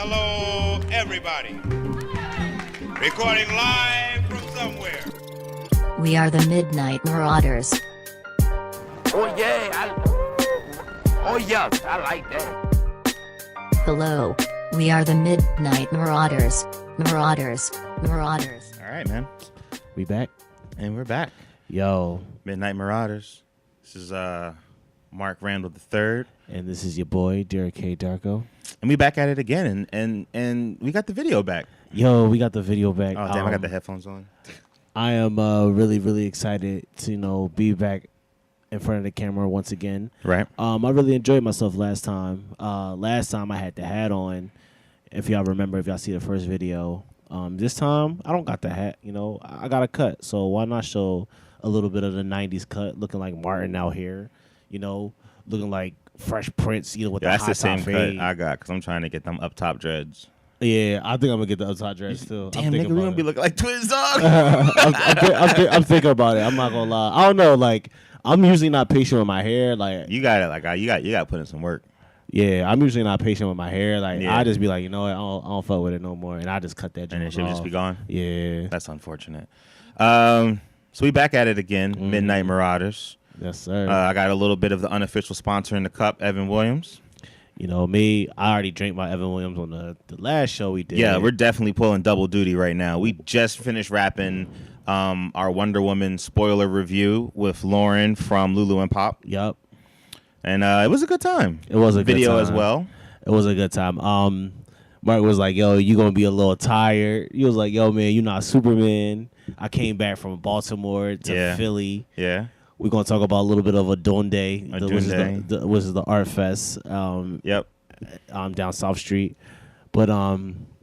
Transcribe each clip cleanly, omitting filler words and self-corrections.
Hello, everybody. Recording live from somewhere. We are the Midnight Marauders. Oh yeah, I like that. Hello. We are the Midnight Marauders. Marauders. Marauders. All right, man. We back? And we're back. Yo. Midnight Marauders. This is Mark Randall III. And this is your boy, Derek K. Darko. And we back at it again, and we got the video back. Yo, we got the video back. Oh, damn, I got the headphones on. I am really, really excited to, be back in front of the camera once again. Right. I really enjoyed myself last time. Last time I had the hat on, if y'all remember, if y'all see the first video. This time, I don't got the hat, I got a cut. So why not show a little bit of the 90s cut, looking like Martin out here, looking like Fresh Prince, with the high top that's the same fade. cut I got because I'm trying to get them up top dreads. Yeah, I think I'm gonna get the up top dreads too. Damn, nigga, we gonna be looking like twins, dog. I'm thinking about it. I'm not gonna lie. I don't know. Like, I'm usually not patient with my hair. Like, you got it. You got to put in some work. Yeah, I'm usually not patient with my hair. Like, yeah. I just be like, I don't fuck with it no more, and I just cut that. And it should just be gone. Yeah, that's unfortunate. So we back at it again. Midnight Marauders. Yes, sir. I got a little bit of the unofficial sponsor in the cup, Evan Williams. Me, I already drank my Evan Williams on the last show we did. Yeah, we're definitely pulling double duty right now. We just finished wrapping our Wonder Woman spoiler review with Lauren from Lulu and Pop. Yup. And it was a good time. It was a video good time. as well. It was a good time. Mark was like, yo, you going to be a little tired. He was like, yo, man, you're not Superman. I came back from Baltimore to Philly. Yeah. We're going to talk about a little bit of Odunde, which is the art fest yep. Down South Street. But,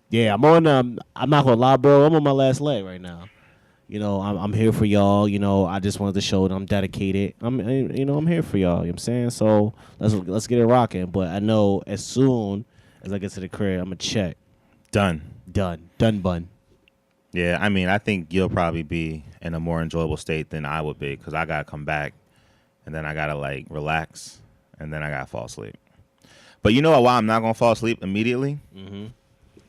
yeah, I'm on, I'm not going to lie, bro. I'm on my last leg right now. I'm here for y'all. I just wanted to show that I'm dedicated. I'm here for y'all. You know what I'm saying? So let's get it rocking. But I know as soon as I get to the crib, I'm going to check. Done bun. Yeah, I think you'll probably be in a more enjoyable state than I would be because I got to come back and then I got to, relax and then I got to fall asleep. But you know why I'm not going to fall asleep immediately?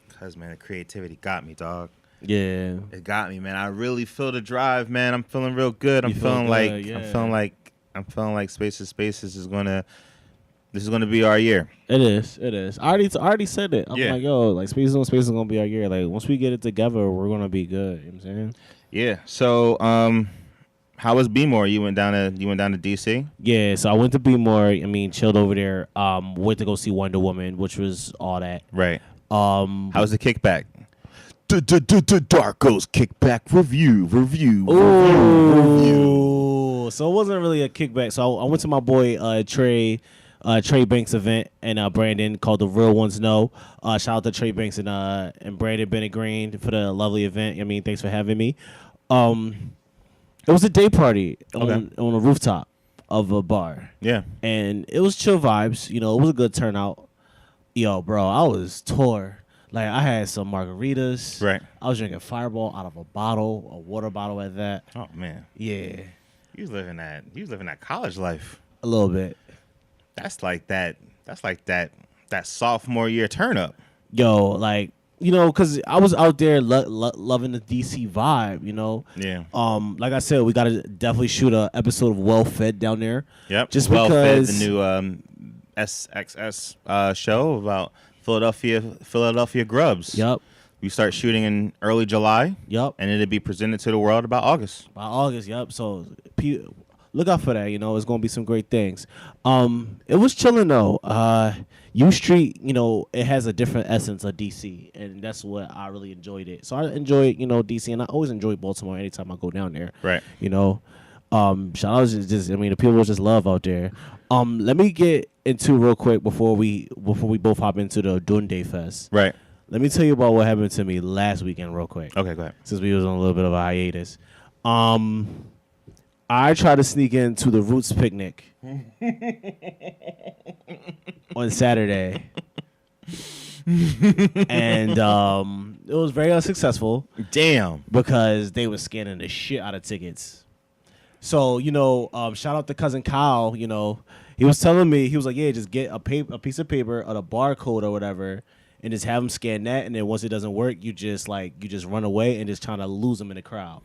Because, man, the creativity got me, dog. Yeah. It got me, man. I really feel the drive, man. I'm feeling real good. I'm feeling like Spaces is gonna be our year. It is. I already said it. I'm like, yo, Spaces is gonna be our year. Like, once we get it together, we're gonna be good. You know what I'm saying? Yeah. So how was B-More? You went down to DC? Yeah, so I went to B-More, chilled over there. Went to go see Wonder Woman, which was all that. Right. How was the kickback? Darko's kickback review. So it wasn't really a kickback. So I went to my boy Trey Banks event and Brandon called The Real Ones Know. Shout out to Trey Banks and Brandon Bennett Green for the lovely event. Thanks for having me. It was a day party on a rooftop of a bar. Yeah. And it was chill vibes. It was a good turnout. Yo, bro, I was tore. Like, I had some margaritas. Right. I was drinking Fireball out of a water bottle at that. Oh, man. Yeah. You was living that college life. A little bit. That's like that sophomore year turn up. Yo, because I was out there loving the DC vibe, Yeah. Like I said, we got to definitely shoot an episode of Well Fed down there. Yep. Just Well because Fed, the new SxS show about Philadelphia Grubs. Yep. We start shooting in early July. Yep. And it'll be presented to the world about August. Yep. So look out for that. It's going to be some great things. It was chilling though. U Street, it has a different essence of DC, and that's what I really enjoyed it. So I enjoyed, DC, and I always enjoy Baltimore anytime I go down there. Right. Shout out to just the people just love out there. Let me get into real quick before we both hop into the Odunde Fest. Right. Let me tell you about what happened to me last weekend real quick. Okay, go ahead. Since we was on a little bit of a hiatus. I tried to sneak into the Roots picnic on Saturday. And it was very unsuccessful. Damn. Because they were scanning the shit out of tickets. So, shout out to cousin Kyle, he was telling me, he was like, yeah, just get a piece of paper or a barcode or whatever, and just have them scan that, and then once it doesn't work, you just run away and just trying to lose them in the crowd.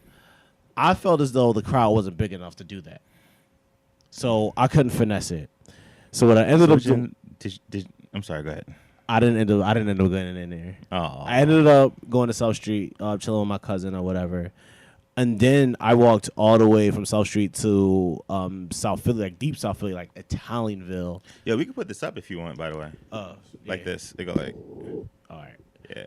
I felt as though the crowd wasn't big enough to do that, so I couldn't finesse it. So what I ended up doing, I'm sorry, go ahead. I didn't end up getting in there. Oh, I ended up going to South Street, chilling with my cousin or whatever. And then I walked all the way from South Street to South Philly, like deep South Philly, like Italianville. Yeah, we can put this up if you want, by the way. Like this. They go like. All right. Yeah.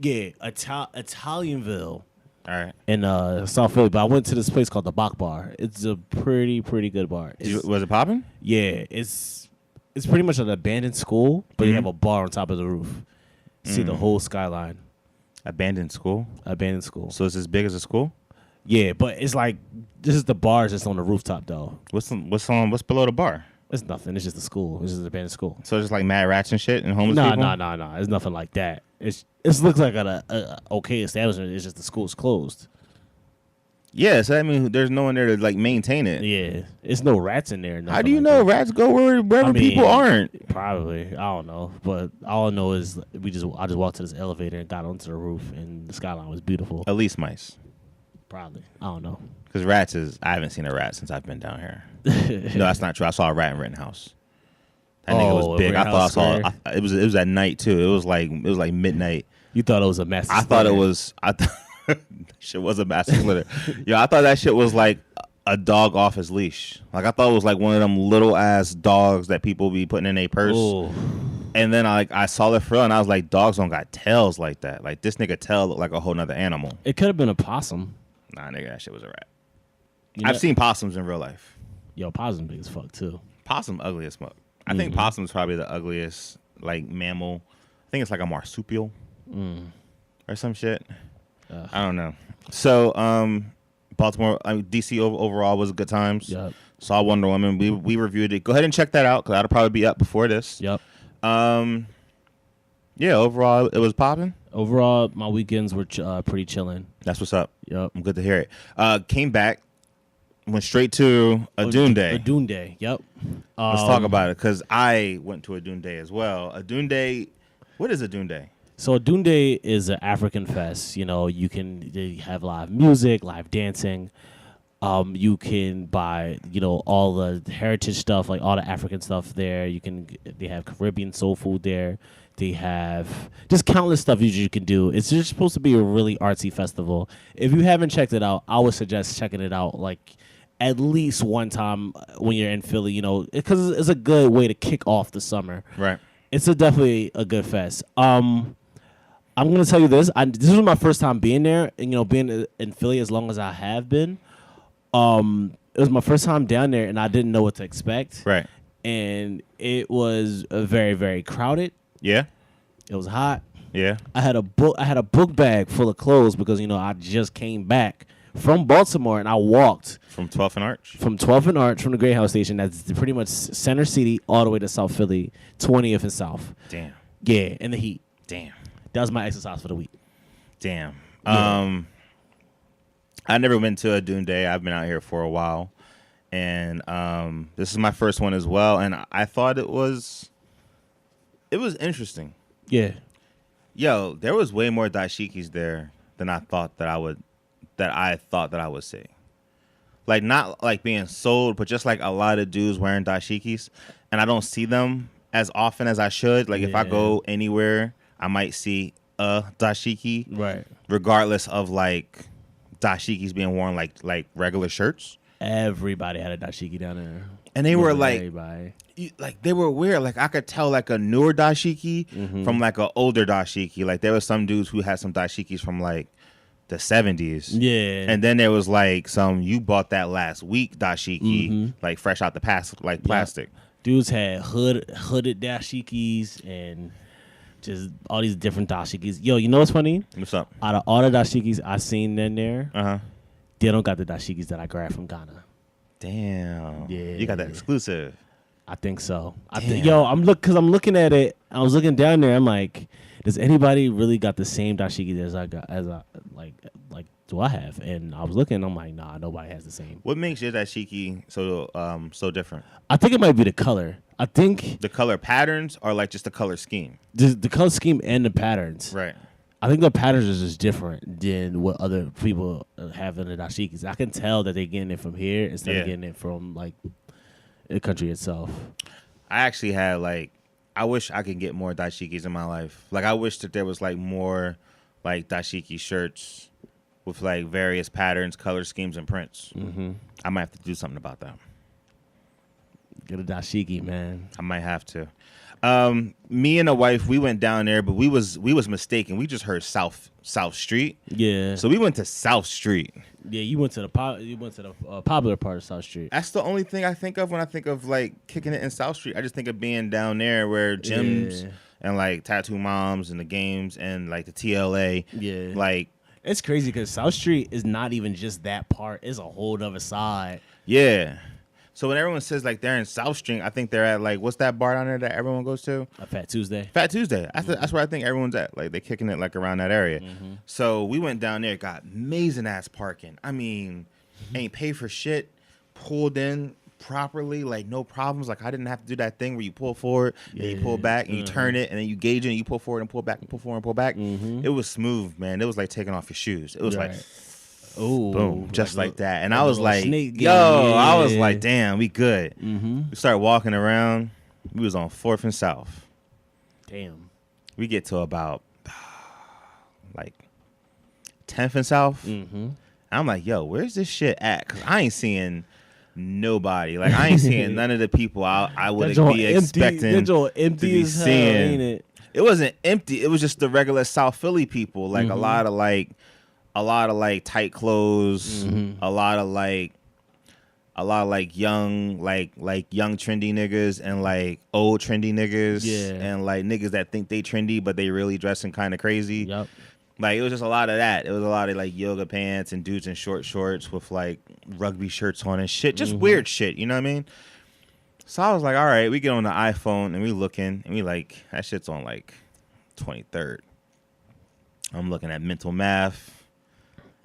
Yeah, Italianville. All right. In South Philly. But I went to this place called the Bach Bar. It's a pretty good bar. Was it popping? Yeah. It's pretty much an abandoned school, but you have a bar on top of the roof. See the whole skyline. Abandoned school? Abandoned school. So it's as big as a school? Yeah, but it's like this is the bar just on the rooftop though. What's below the bar? It's nothing. It's just a school. It's just an abandoned school. So it's just like mad rats and shit and homeless people? No. It's nothing like that. It looks like a okay establishment. It's just the school's closed. Yeah, so I mean, there's no one there to like maintain it. Yeah, it's no rats in there. How do you know rats go wherever people aren't? Probably, I don't know. But all I know is I just walked to this elevator and got onto the roof, and the skyline was beautiful. At least mice. Probably, I don't know. Because I haven't seen a rat since I've been down here. No, that's not true. I saw a rat in Rittenhouse. That nigga was big. I thought I saw. It was at night too. It was like midnight. You thought it was a massive. I thought shit was a massive splitter. Yo, I thought that shit was like a dog off his leash. Like I thought it was like one of them little ass dogs that people be putting in a purse. Ooh. And then I saw the frill and I was like, dogs don't got tails like that. Like this nigga tail looked like a whole nother animal. It could have been a possum. Nah, nigga, that shit was a rat. I've seen possums in real life. Yo, possum big as fuck too. Possum ugly as fuck. I think possum's probably the ugliest like mammal. I think it's like a marsupial or some shit. I don't know. So, Baltimore, DC overall was good times. Yep. Saw Wonder Woman. We reviewed it. Go ahead and check that out because that'll probably be up before this. Yep. Yeah. Overall, it was popping. Overall, my weekends were pretty chilling. That's what's up. Yep. I'm good to hear it. Came back, went straight to Odunde. Odunde. Yep. Let's talk about it because I went to Odunde as well. Odunde. What is Odunde? So Odunde is an African fest. You know, they have live music, live dancing. You can buy, all the heritage stuff, like all the African stuff there. They have Caribbean soul food there. They have just countless stuff you can do. It's just supposed to be a really artsy festival. If you haven't checked it out, I would suggest checking it out like at least one time when you're in Philly, because it's a good way to kick off the summer. Right. It's definitely a good fest. I'm going to tell you this. This was my first time being there, and, being in Philly as long as I have been. It was my first time down there, and I didn't know what to expect. Right. And it was very, very crowded. Yeah. It was hot. Yeah. I had a book bag full of clothes because, I just came back from Baltimore, and I walked. From 12th and Arch? From 12th and Arch, from the Greyhound Station. That's pretty much Center City all the way to South Philly, 20th and South. Damn. Yeah, in the heat. Damn. That was my exercise for the week. Damn. Yeah. I never been to Odunde. I've been out here for a while. And this is my first one as well. And I thought it was interesting. Yeah. Yo, there was way more dashikis there than I thought that I would see. Like, not like being sold, but just like a lot of dudes wearing dashikis. And I don't see them as often as I should. Like, if I go anywhere, I might see a dashiki. Right. Regardless of like dashikis being worn like regular shirts. Everybody had a dashiki down there. And they were everybody. They were weird. Like I could tell like a newer dashiki from like an older dashiki. Like there was some dudes who had some dashikis from like the 70s. Yeah. And then there was like some you bought that last week dashiki, like fresh out the plastic. Dudes had hooded dashikis and just all these different dashikis. Yo, you know what's funny? What's up? Out of all the dashikis I seen in there, they don't got the dashikis that I grabbed from Ghana. Damn. Yeah. You got that exclusive. I think so. I'm looking at it. I was looking down there. I'm like, does anybody really got the same dashiki as I got? do I have? And I was looking, I'm like, nah, nobody has the same. What makes your dashiki so different? I think it might be the color. I think The color patterns or like just the color scheme? the color scheme and the patterns. Right. I think the patterns is just different than what other people have in the dashikis. I can tell that they're getting it from here instead of getting it from like the country itself. I actually had like, I wish I could get more dashikis in my life. Like I wish that there was like more like dashiki shirts with like various patterns, color schemes, and prints. Mm-hmm. I might have to do something about that. Get a dashiki, man. I might have to. Me and the wife, we went down there, but we was mistaken. We just heard South Street. Yeah. So we went to South Street. Yeah, you went to the popular part of South Street. That's the only thing I think of when I think of like kicking it in South Street. I just think of being down there where gyms and like tattoo moms and the games and like the TLA. Yeah. Like it's crazy because South Street is not even just that part. It's a whole other side. yeah. So when everyone says like they're in South Street, I think they're at like what's that bar down there that everyone goes to? A Fat Tuesday. Fat Tuesday. That's where I think everyone's at. Like they're kicking it like around that area. Mm-hmm. So we went down there, got amazing ass parking. I mean, ain't pay for shit. Pulled in properly, like no problems. Like I didn't have to do that thing where you pull forward and you pull back and you turn it and then you gauge it and you pull forward and pull back and pull forward and pull back. Mm-hmm. It was smooth, man. It was like taking off your shoes. It was like oh, boom, just like that. And I was like, snake yo, game, yeah. I was like, damn, we good. Mm-hmm. We started walking around. We was on 4th and South. Damn. We get to about like 10th and South. Mm-hmm. I'm like, yo, where's this shit at? Because I ain't seeing nobody. Like, I ain't seeing none of the people I would be expecting to be as hell, seeing. ain't it? It wasn't empty. It was just the regular South Philly people. Like, Mm-hmm. a lot of tight clothes, Mm-hmm. a lot of young trendy niggas and like old trendy niggas. Yeah. And like niggas that think they trendy, but they really dressing kind of crazy. Yep. Like, it was just a lot of that. It was a lot of, like, yoga pants and dudes in short shorts with, like, rugby shirts on and shit. Just weird shit, you know what I mean? So I was like, all right, we get on the iPhone and we looking. And we like, that shit's on, like, 23rd. I'm looking at mental math.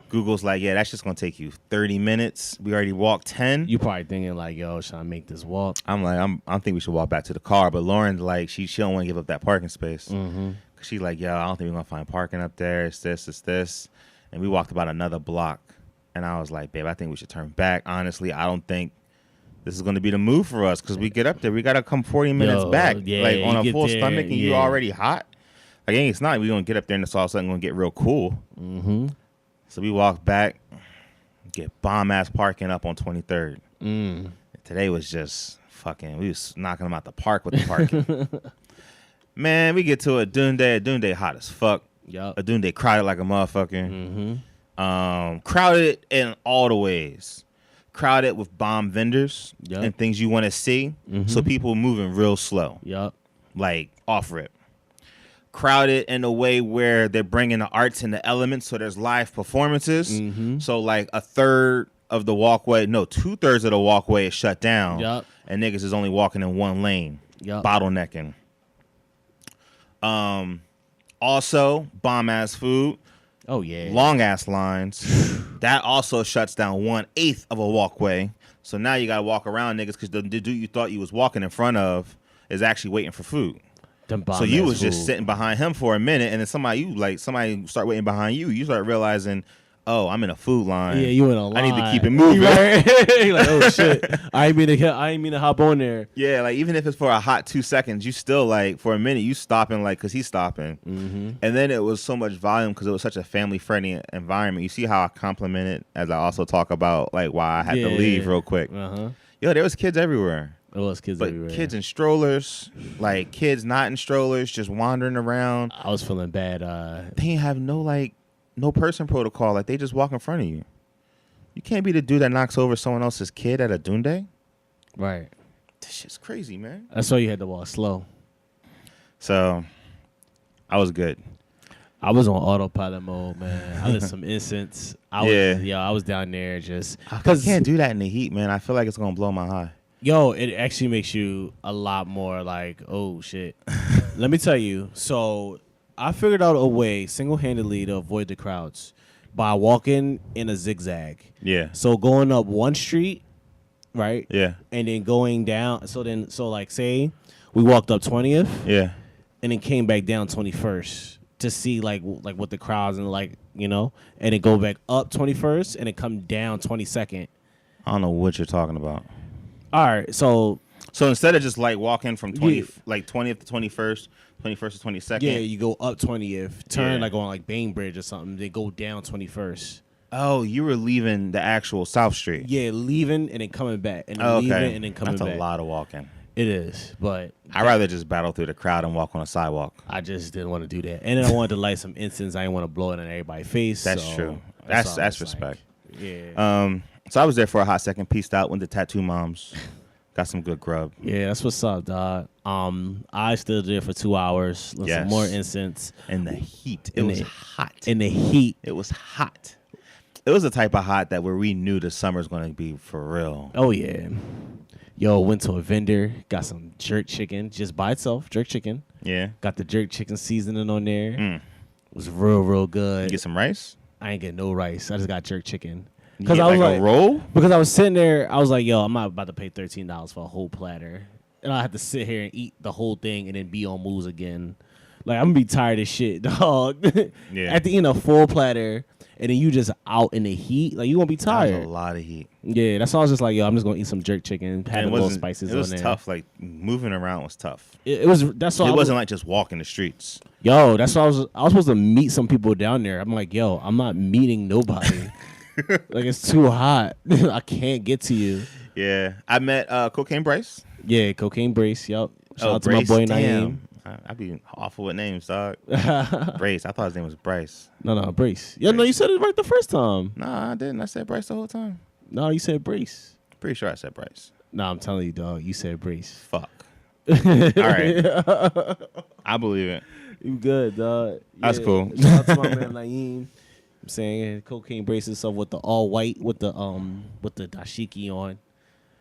Google's like, yeah, that's just going to take you 30 minutes. We already walked 10. You probably thinking like, yo, should I make this walk? I'm like, I think we should walk back to the car. But Lauren's like, she don't want to give up that parking space. Mm-hmm. She's like, yo, I don't think we're going to find parking up there. It's this. And we walked about another block. And I was like, babe, I think we should turn back. Honestly, I don't think this is going to be the move for us because we get up there. We got to come 40 minutes back. Yeah, like on a full there, stomach and you already hot. Like, it's not like we're going to get up there and it's all of a sudden going to get real cool. Mm-hmm. So we walk back, get bomb-ass parking up on 23rd. Today was just fucking, we was knocking them out the park with the parking. Man, we get to Odunde hot as fuck. Yep. Odunde crowded like a motherfucker. Mm-hmm. Crowded in all the ways. Crowded with bomb vendors and things you want to see. Mm-hmm. So people moving real slow. Yep. Like off rip. Crowded in a way where they're bringing the arts and the elements. So there's live performances. Mm-hmm. So like 2/3 of the walkway, 2/3 of the walkway is shut down. Yep. And niggas is only walking in one lane. Yep. Bottlenecking. Also, bomb-ass food. Oh, yeah. Long-ass lines. That also shuts down 1/8 of a walkway. So now you got to walk around, niggas, because the dude you thought you was walking in front of is actually waiting for food. So you was just sitting behind him for a minute, and then somebody start waiting behind you. You start realizing, oh, I'm in a food line. Yeah, you in a line. I need to keep it moving. Right? Like, oh shit, I ain't mean to hop on there. Yeah, like even if it's for a hot 2 seconds, you still like for a minute you stopping like because he's stopping. Mm-hmm. And then it was so much volume because it was such a family friendly environment. You see how I complimented as I also talk about like why I had to leave real quick. Yo, there was kids everywhere. It was kids everywhere. Kids in strollers, like kids not in strollers, just wandering around. I was feeling bad. They didn't have no person protocol. Like they just walk in front of you. You can't be the dude that knocks over someone else's kid at Odunde. Right. This shit's crazy, man. That's why you had to walk slow. So, I was good. I was on autopilot mode, man. I lit some incense. I was down there just because you can't do that in the heat, man. I feel like it's gonna blow my high. Yo, it actually makes you a lot more like, oh shit. Let me tell you. So I figured out a way single-handedly to avoid the crowds. by walking in a zigzag. Yeah. So going up one street, right? Yeah. And then going down. So like say we walked up 20th. Yeah. And then came back down 21st to see like what the crowds and like, you know, and then go back up 21st and then come down 22nd. I don't know what you're talking about. All right, so instead of just like walking from 20th to 21st, 21st to 22nd. Yeah, you go up 20th, turn Yeah. like on like Bainbridge or something, then go down 21st. Oh, you were leaving the actual South Street. Yeah, leaving and then coming back, and then leaving and then coming back. That's a lot of walking. It is, but I'd rather just battle through the crowd and walk on a sidewalk. I just didn't want to do that. And then I wanted to light some incense. I didn't want to blow it in everybody's face. That's so true. that's That's respect. Like, yeah. So I was there for a hot second, pieced out, went to Tattoo Moms, got some good grub. Yeah, that's what's up, dog. I stood there for 2 hours, lit some more incense. In the heat. It was hot. In the heat. It was hot. It was the type of hot that where we knew the summer's going to be for real. Oh, yeah. Yo, went to a vendor, got some jerk chicken just by itself, jerk chicken. Yeah. Got the jerk chicken seasoning on there. It was real, real good. You get some rice? I ain't get no rice. I just got jerk chicken. Because I was like a roll? Because I was sitting there, I was like, yo, I'm not about to pay $13 for a whole platter. And I have to sit here and eat the whole thing and then be on moves again. Like, I'm going to be tired of shit, dog. Yeah. After eating a full platter and then you just out in the heat, like, you going to be tired. That was a lot of heat. Yeah, that's why I was just like, yo, I'm just going to eat some jerk chicken, have a little spices on there. It was tough. Like, moving around was tough. It was. That's why it wasn't like just walking the streets. Yo, that's why I was supposed to meet some people down there. I'm like, yo, I'm not meeting nobody. Like, it's too hot. I can't get to you. Yeah. I met Cocaine Bryce. Yeah, Cocaine Brace. Yup. Shout out to Brace, my boy damn. Naeem. I'd be awful with names, dog. Brace. I thought his name was Bryce. No, Brace. Yeah, no, you said it right the first time. No, I didn't. I said Bryce the whole time. No, you said Brace. Pretty sure I said Bryce. No, I'm telling you, dog. You said Brace. Fuck. All right. I believe it. You good, dog. That's cool. Shout out to my man Naeem. I'm saying Cocaine Brace himself with the all white with the dashiki on.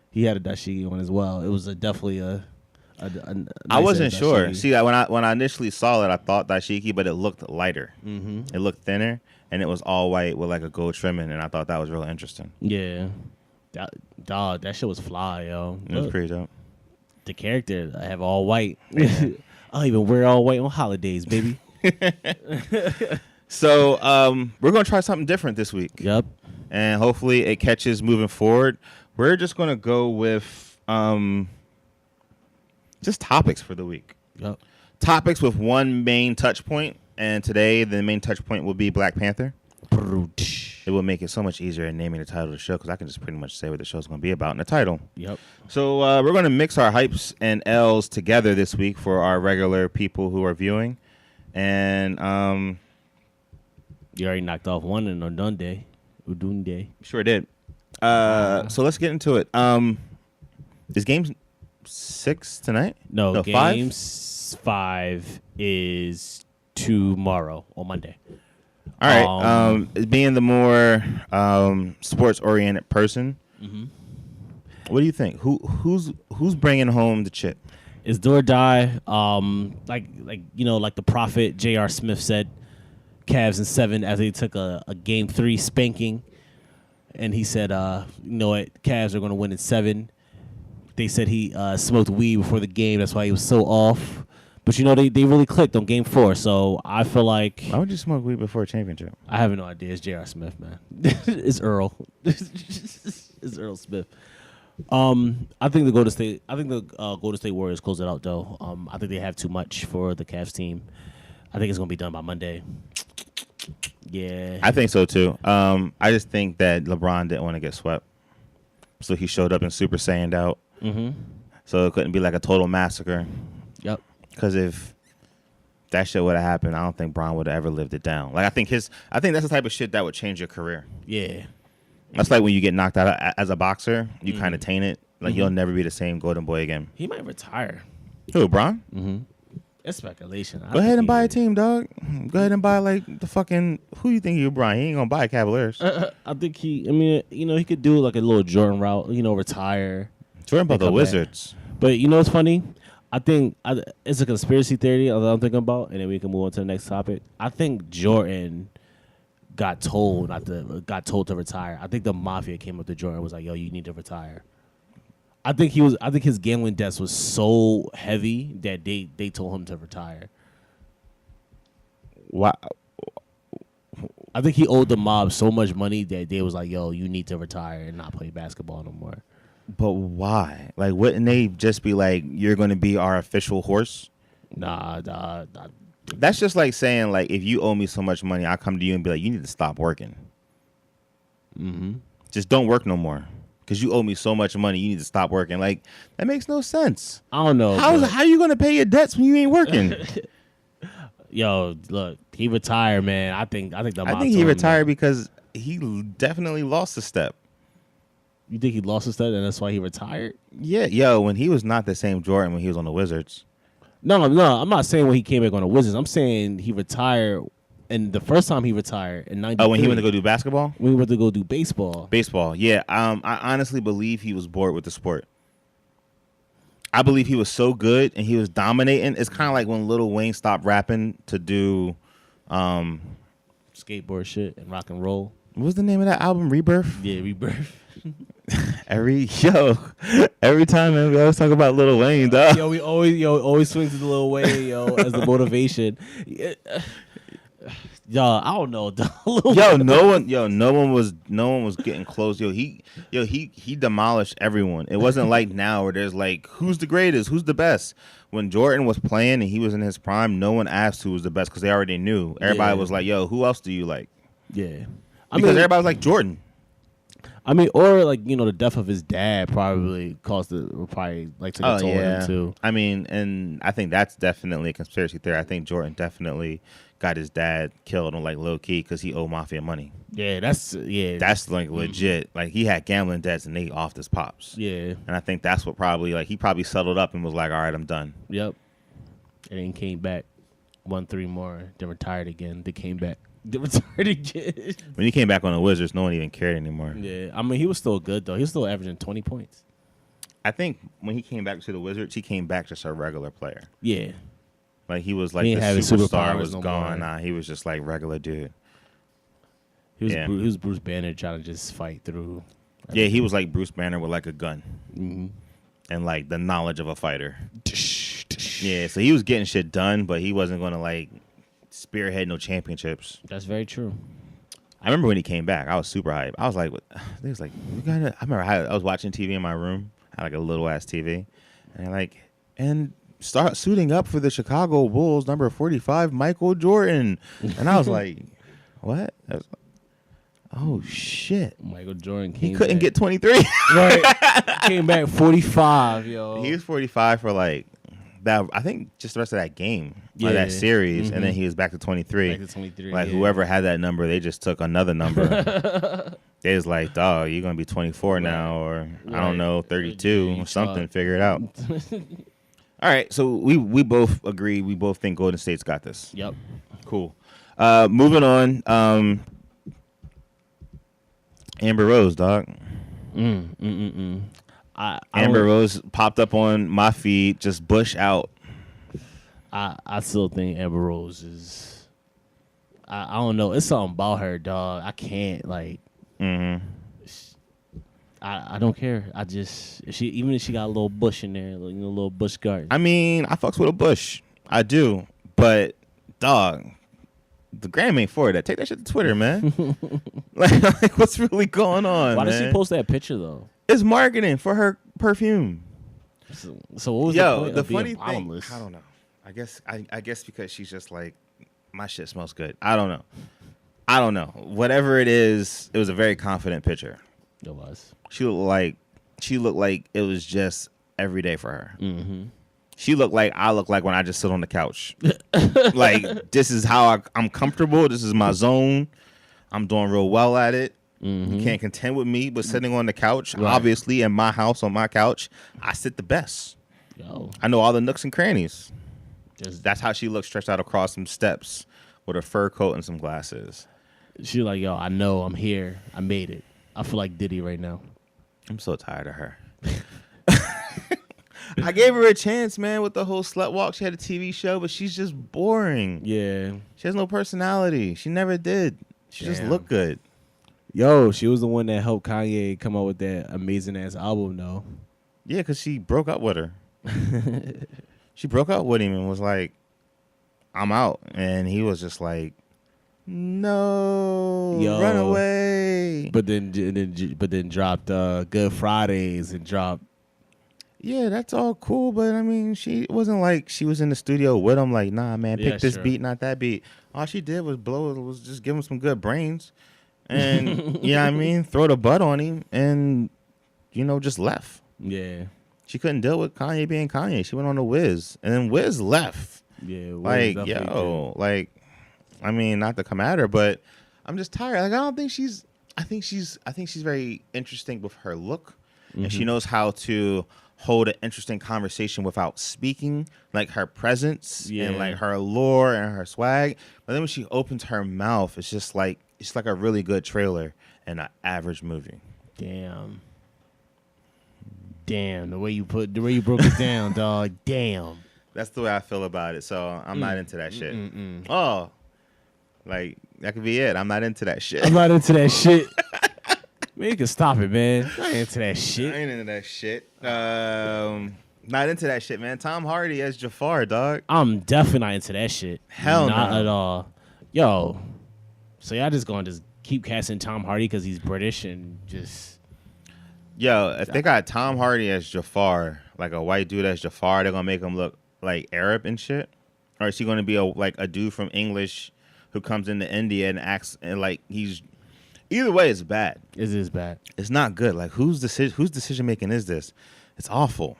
He had a dashiki on as well. It was definitely a nice I wasn't sure. dashiki. See, when I initially saw it, I thought dashiki, but it looked lighter. Mm-hmm. It looked thinner, and it was all white with like a gold trimming, and I thought that was real interesting. Yeah. Dog, that shit was fly, yo. It was pretty dope. The character, I have all white. I'll even wear all white on holidays, baby. So we're going to try something different this week. Yep. And hopefully it catches moving forward. We're just going to go with just topics for the week. Yep. Topics with one main touch point. And today the main touch point will be Black Panther. It will make it so much easier in naming the title of the show because I can just pretty much say what the show's going to be about in the title. Yep. So we're going to mix our hypes and L's together this week for our regular people who are viewing. And you already knocked off one in Odunde. Sure did. So let's get into it. Is game 6 tonight? No, game 5? 5 is tomorrow or Monday. All right. Being the more sports-oriented person, what do you think? Who's bringing home the chip? It's do or die. Like the prophet J.R. Smith said, Cavs in 7 as they took a game 3 spanking, and he said, you know what, Cavs are going to win in 7. They said he smoked weed before the game. That's why he was so off. But, you know, they really clicked on game 4. So I feel like... Why would you smoke weed before a championship? I have no idea. It's J.R. Smith, man. It's Earl. It's Earl Smith. I think the Golden State Warriors close it out, though. I think they have too much for the Cavs team. I think it's going to be done by Monday. Yeah. I think so, too. I just think that LeBron didn't want to get swept. So he showed up in Super Saiyan out. Mm-hmm. So it couldn't be like a total massacre. Yep. Because if that shit would have happened, I don't think Bron would have ever lived it down. Like I think that's the type of shit that would change your career. Yeah. That's like when you get knocked out as a boxer, you kind of taint it. Like you'll never be the same golden boy again. He might retire. Who, Bron? Mm-hmm. It's speculation. Go ahead and buy a team, dog. Go ahead and buy like the fucking who you think you Bron? He ain't gonna buy Cavaliers. I think he could do like a little Jordan route. Retire. Jordan about the Wizards. But you know what's funny? I think it's a conspiracy theory that I'm thinking about, and then we can move on to the next topic. I think Jordan got told to retire. I think the mafia came up to Jordan and was like, "Yo, you need to retire." I think his gambling debts was so heavy that they told him to retire. Wow. I think he owed the mob so much money that they was like, "Yo, you need to retire and not play basketball no more." But why? Like, wouldn't they just be like, "You're going to be our official horse"? Nah. That's just like saying, like, if you owe me so much money, I come to you and be like, "You need to stop working. Mm-hmm. Just don't work no more because you owe me so much money. You need to stop working." Like, that makes no sense. I don't know. How are you going to pay your debts when you ain't working? Yo, look, he retired, man. I think he retired because he definitely lost a step. You think he lost a step and that's why he retired? Yeah, yo, when he was not the same Jordan when he was on the Wizards. No, I'm not saying when he came back on the Wizards. I'm saying he retired, and the first time he retired in '93. Oh, when he went to go do basketball? When he went to go do baseball. Baseball, yeah. I honestly believe he was bored with the sport. I believe he was so good and he was dominating. It's kind of like when Lil Wayne stopped rapping to do skateboard shit and rock and roll. What was the name of that album? Rebirth? Yeah, Rebirth. Every time, man, we always talk about Lil Wayne, dog. Yo, we always swing to the Lil Wayne, as the motivation. Yo, I don't know, dog. No one was getting close. He demolished everyone. It wasn't like now where there's like, who's the greatest, who's the best. When Jordan was playing and he was in his prime, no one asked who was the best because they already knew. Everybody was like, yo, who else do you like? Yeah, because everybody was like Jordan. I mean, or like, the death of his dad probably took a toll on him too. I mean, and I think that's definitely a conspiracy theory. I think Jordan definitely got his dad killed on like low key because he owed mafia money. Yeah, that's like legit. Like he had gambling debts and they offed his pops. Yeah, and I think that's what he probably settled up and was like, all right, I'm done. Yep, and then came back, won 3 more, then retired again. They came back. Retired again. When he came back on the Wizards, no one even cared anymore. Yeah, I mean, he was still good though. He was still averaging 20 points. I think when he came back to the Wizards, he came back just a regular player. Yeah, like he was like the superstar was gone. Nah, he was just like regular dude. He was Bruce Banner trying to just fight through. Yeah, he was like Bruce Banner with like a gun and like the knowledge of a fighter. Yeah, so he was getting shit done, but he wasn't going to like spearhead no championships. That's very true. I remember when he came back, I was super hyped. I was like, I remember I was watching TV in my room. I had like a little ass TV, and start suiting up for the Chicago Bulls, number 45, Michael Jordan. And I was like, what? Oh shit! Michael Jordan he couldn't get 23. Right, came back 45, yo. He was 45 for like that. I think just the rest of that game, or that series, and then he was back to 23. Back to 23. Like whoever had that number, they just took another number. They was like, dog, you're gonna be 24 now, or I don't know, 32 or something. Figure it out. All right, so we both agree. We both think Golden State's got this. Yep. Cool. Moving on. Amber Rose, dog. Amber Rose popped up on my feed, just bush out. I still think Amber Rose is. I don't know. It's something about her, dog. I can't like. I don't care. I just even if she got a little bush in there, like, a little bush garden. I mean, I fucks with a bush. I do, but dog. The gram ain't for that. Take that shit to Twitter, man. like, what's really going on? Why did she post that picture though? It's marketing for her perfume. So what was the point the of being funny bottomless? thing? I don't know. I guess because she's just like, my shit smells good. I don't know. Whatever it is, it was a very confident picture. It was. She looked like it was just every day for her. Mm-hmm. She looked like I look like when I just sit on the couch. Like, this is how I'm comfortable. This is my zone. I'm doing real well at it. Mm-hmm. You can't contend with me, but sitting on the couch, right. Obviously, in my house, on my couch, I sit the best. Yo. I know all the nooks and crannies. That's how she looked, stretched out across some steps with a fur coat and some glasses. She like, yo, I know I'm here. I made it. I feel like Diddy right now. I'm so tired of her. I gave her a chance, man, with the whole slut walk. She had a TV show, but she's just boring. Yeah. She has no personality. She never did. She just looked good. Yo, she was the one that helped Kanye come up with that amazing ass album, though. Yeah, because she broke up with her. She broke up with him and was like, I'm out. And he was just like, no, run away. But then dropped Good Fridays and dropped. Yeah, that's all cool, but I mean, she wasn't like she was in the studio with him like, nah, man, pick this beat, not that beat. All she did was just give him some good brains. And, you know what I mean? Throw the butt on him and, just left. Yeah. She couldn't deal with Kanye being Kanye. She went on to Wiz. And then Wiz left. Yeah. Wiz I mean, not to come at her, but I'm just tired. Like, I think she's very interesting with her look. Mm-hmm. And she knows how to hold an interesting conversation without speaking, like her presence and like her allure and her swag. But then when she opens her mouth, it's like a really good trailer and an average movie. Damn, the way you broke it down, dog. Damn. That's the way I feel about it. So I'm not into that shit. Oh, like that could be it. I'm not into that shit. I'm not into that shit. Man, you can stop it, man. I ain't into that shit. I ain't into that shit. Not into that shit, man. Tom Hardy as Jafar, dog. I'm definitely not into that shit. Hell no. Not at all. Yo, so y'all just gonna just keep casting Tom Hardy because he's British and just... Yo, if they got Tom Hardy as Jafar, like a white dude as Jafar, they're gonna make him look like Arab and shit? Or is he gonna be a dude from English who comes into India and acts and like he's... Either way, it's bad. It is bad. It's not good. Like, whose decision making is this? It's awful.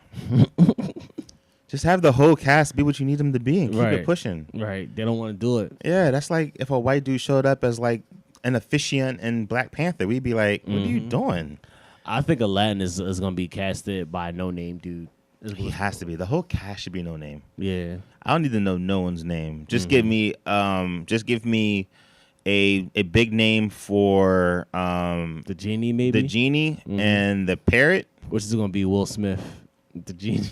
Just have the whole cast be what you need them to be and keep it pushing. Right. They don't want to do it. Yeah, that's like if a white dude showed up as like an officiant in Black Panther, we'd be like, what are you doing? I think Aladdin is going to be casted by a no-name dude. He has to be. The whole cast should be no name. Yeah. I don't need to know no one's name. Just give me a big name for the genie, maybe? The genie and the parrot. Which is going to be Will Smith. The genie.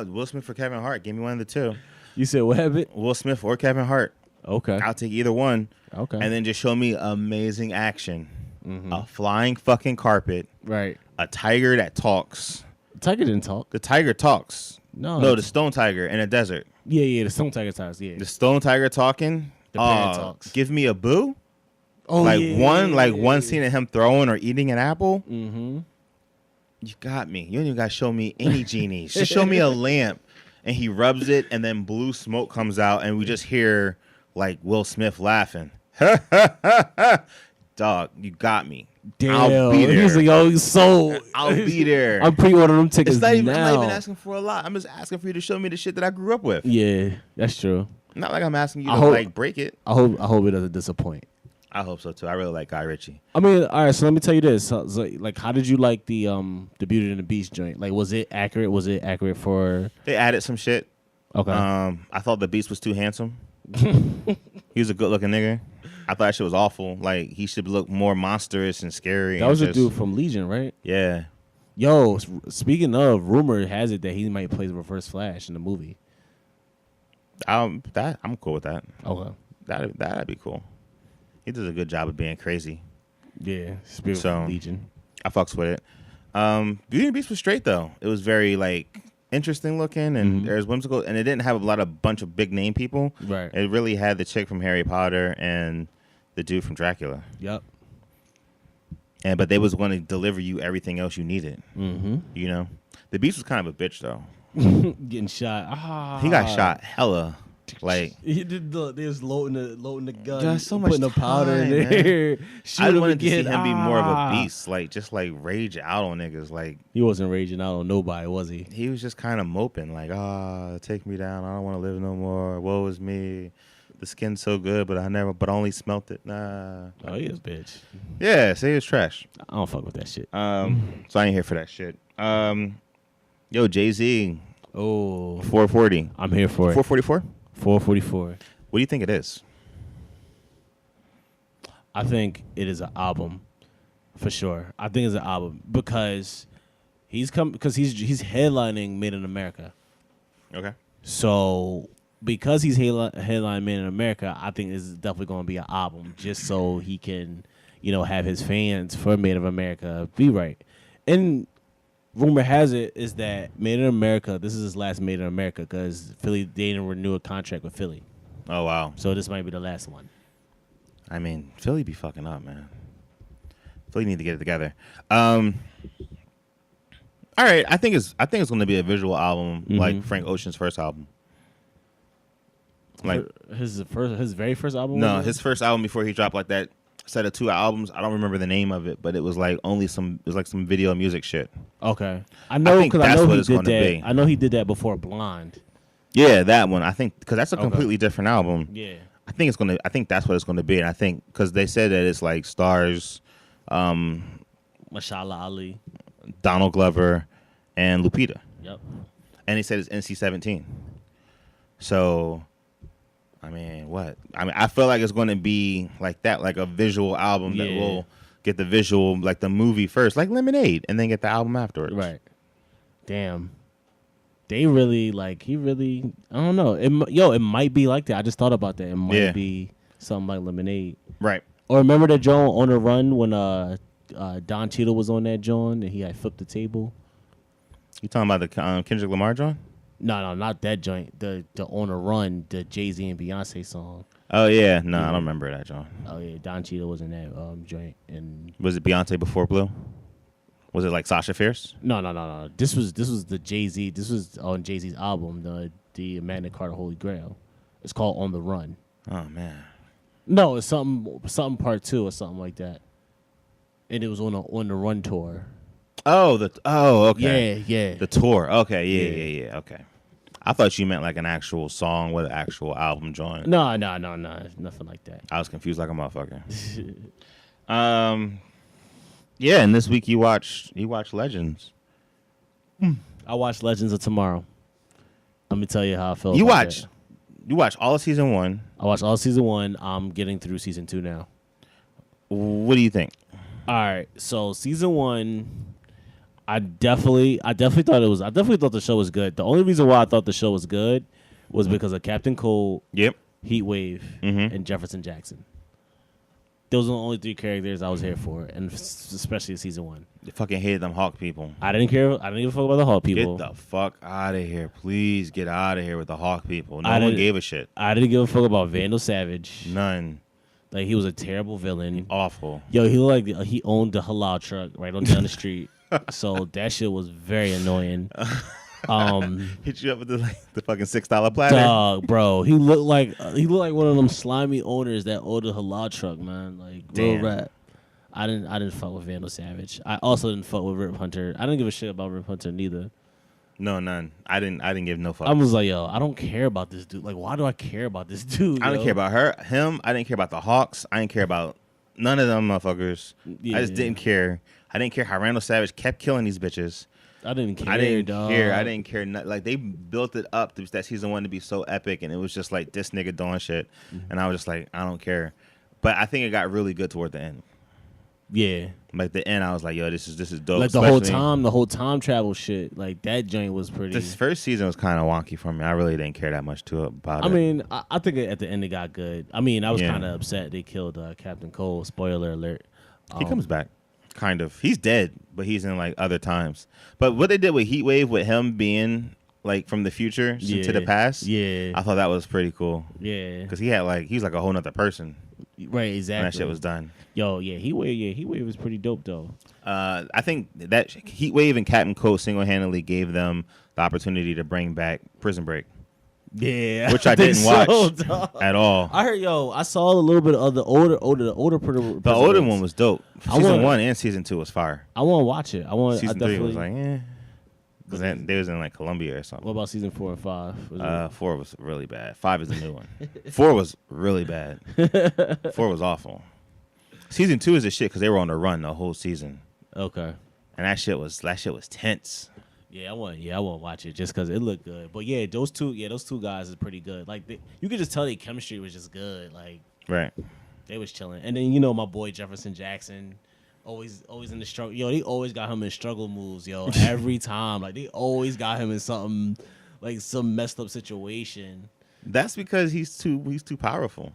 Will Smith or Kevin Hart. Give me one of the two. You said what happened? Will Smith or Kevin Hart. Okay. I'll take either one. Okay. And then just show me amazing action. A flying fucking carpet. Right. A tiger that talks. The tiger didn't talk. The tiger talks. No, the stone tiger in a desert. Yeah, the stone tiger talks, yeah. The stone tiger talking. The parrot talks. Give me a boo. Oh, one scene of him throwing or eating an apple. Mm-hmm. You got me. You don't even got to show me any genies. Just show me a lamp, and he rubs it, and then blue smoke comes out, and we just hear like Will Smith laughing. Dog, you got me. Damn. I'll be there. He's like, yo, he's sold. I'll be there. I'm pre-ordering them tickets now. I'm not even asking for a lot. I'm just asking for you to show me the shit that I grew up with. Yeah, that's true. Not like I'm asking you to break it. I hope it doesn't disappoint. I hope so too. I really like Guy Ritchie. I mean, all right. So let me tell you this. So, like, how did you like the Beauty and the Beast joint? Like, was it accurate? Was it accurate for? They added some shit. Okay. I thought the Beast was too handsome. He was a good looking nigga. I thought that shit was awful. Like, he should look more monstrous and scary. That was a dude from Legion, right? Yeah. Yo, speaking of, rumor has it that he might play the Reverse Flash in the movie. I'm cool with that. Okay. That'd be cool. He does a good job of being crazy. Yeah, Spirit from Legion. I fucks with it. Beauty and the Beast was straight though. It was very like interesting looking and there's whimsical, and it didn't have a bunch of big name people. Right. It really had the chick from Harry Potter and the dude from Dracula. Yep. But they was going to deliver you everything else you needed. Mm-hmm. You know, the Beast was kind of a bitch though. Getting shot. He got shot hella. Like he did they was loading the gun, just so much putting the powder in there. I wanted to see him be more of a beast, like just like rage out on niggas. Like he wasn't raging out on nobody, was he? He was just kind of moping, like take me down. I don't want to live no more. Woe is me. The skin's so good, but I only smelt it. Nah. Oh, he was a bitch. Yeah, say he was trash. I don't fuck with that shit. So I ain't here for that shit. Yo, Jay-Z. Oh, 440. I'm here for it. 444. 444. What do you think it is? I think it is an album, for sure. I think it's an album because he's headlining Made in America. Okay. So because he's headline man in America, I think this is definitely going to be an album just so he can, have his fans for Made in America be right. And rumor has it is that Made in America, this is his last Made in America because Philly, they didn't renew a contract with Philly. Oh, wow. So this might be the last one. I mean, Philly be fucking up, man. Philly need to get it together. All right, I think it's going to be a visual album like Frank Ocean's first album. Like his very first album? No, his first album before he dropped like that set of 2 albums. I don't remember the name of it, but it was like some video music shit. Okay. I know because I know he did that. Be. I know he did that before Blonde. Yeah, that one. I think because that's a completely different album. Yeah. I think that's what it's going to be, and I think because they said that it's like stars, Mashallah Ali, Donald Glover, and Lupita. Yep. And he said it's NC-17. So, I mean, what? I mean, I feel like it's going to be like that, like a visual album that will get the visual, like the movie first, like Lemonade, and then get the album afterwards. Right. Damn. They really he really. I don't know. It might be like that. I just thought about that. It might be something like Lemonade. Right. Or remember that joint on the run when Don Cheadle was on that joint and he had flipped the table. You talking about the Kendrick Lamar joint? No, not that joint. The On the Run, the Jay-Z and Beyonce song. Oh yeah, no, I don't remember that joint. Oh yeah, Don Cheadle was in that joint. And was it Beyonce before Blue? Was it like Sasha Fierce? No. This was the Jay-Z. This was on Jay-Z's album, the Magna Carta Holy Grail. It's called On the Run. Oh man. No, it's something part 2 or something like that. And it was on the Run tour. Okay. Yeah. The tour. Okay, yeah. Okay. I thought you meant like an actual song with an actual album joint. No, nothing like that. I was confused like a motherfucker. Yeah, and this week you watched Legends. I watched Legends of Tomorrow. Let me tell you how I felt. You watched all of season 1. I watched all season 1. I'm getting through season 2 now. What do you think? All right, so season 1, I definitely thought the show was good. The only reason why I thought the show was good was because of Captain Cold, Heat Wave, and Jefferson Jackson. Those are the only 3 characters I was here for, and especially in season 1. You fucking hated them Hawk people. I didn't care. I didn't give a fuck about the Hawk people. Get the fuck out of here. Please get out of here with the Hawk people. No one gave a shit. I didn't give a fuck about Vandal Savage. None. Like, he was a terrible villain. Awful. Yo, he looked like he owned the halal truck right on down the street. So that shit was very annoying. Hit you up with the fucking $6 platter. Dog, bro. He looked like one of them slimy owners that owned a halal truck, man. Like, real rap. I didn't fuck with Vandal Savage. I also didn't fuck with Rip Hunter. I didn't give a shit about Rip Hunter neither. No, none. I didn't give no fuck. I was like, yo, I don't care about this dude. Like, why do I care about this dude? I don't care about him. I didn't care about the Hawks. I didn't care about none of them motherfuckers. I just didn't care. I didn't care how Randall Savage kept killing these bitches. I didn't care. I didn't dog. care. I didn't care. Like, they built it up that season 1 to be so epic, and it was just like this nigga doing shit, and I was just like, I don't care. But I think it got really good toward the end. Yeah, like the end, I was like, yo, this is dope. Like the whole time travel shit. Like that joint was pretty. This first season was kind of wonky for me. I really didn't care that much about it. I mean, I think at the end it got good. I mean, I was kind of upset they killed Captain Cole. Spoiler alert. He comes back. Kind of. He's dead, but he's in like other times. But what they did with Heatwave, with him being like from the future to the past, I thought that was pretty cool. Yeah, because he was like a whole nother person. Right, exactly. When that shit was done. Yo, Heatwave was pretty dope though. I think that Heatwave and Captain Cold single-handedly gave them the opportunity to bring back Prison Break. Yeah, which I didn't watch at all. I saw a little bit of the older. The older one was dope. Season 1 and season 2 was fire. I want to watch it. Season 3 was like, because they was in like Colombia or something. What about season 4 and 5? 4 was really bad. 5 is the new one. 4 was really bad. 4 was awful. Season 2 is the shit because they were on the run the whole season. Okay, and that shit was tense. Yeah, I want to watch it just because it looked good. But yeah, those two guys is pretty good. Like you could just tell their chemistry was just good. Like right, they was chilling. And then my boy Jefferson Jackson, always in the struggle. Yo, they always got him in struggle moves. Yo, every time, like they always got him in something like some messed up situation. That's because he's too powerful.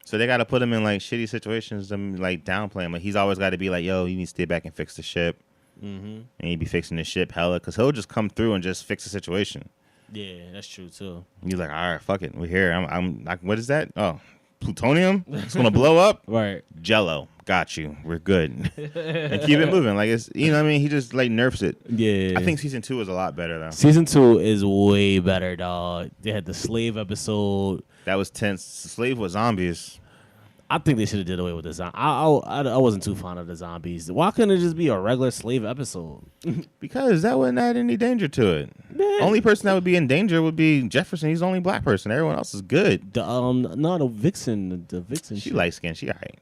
So they got to put him in like shitty situations and like downplay him. Like he's always got to be like, yo, you need to stay back and fix the ship. And he'd be fixing the ship hella because he'll just come through and just fix the situation. Yeah, that's true too. You're like, all right, fuck it, we're here. I'm like, what is that? Oh, plutonium. It's gonna blow up. Right. Jello. Got you. We're good. And keep it moving. Like it's, you know what I mean? He just like nerfs it. Yeah. I think season 2 is a lot better though. Season 2 is way better, dog. They had the slave episode. That was tense. Slave with zombies. I think they should have did away with the zombie. I wasn't too fond of the zombies. Why couldn't it just be a regular slave episode? Because that wouldn't add any danger to it. Man. Only person that would be in danger would be Jefferson. He's the only black person. Everyone else is good. The Vixen. She light skinned. She all right.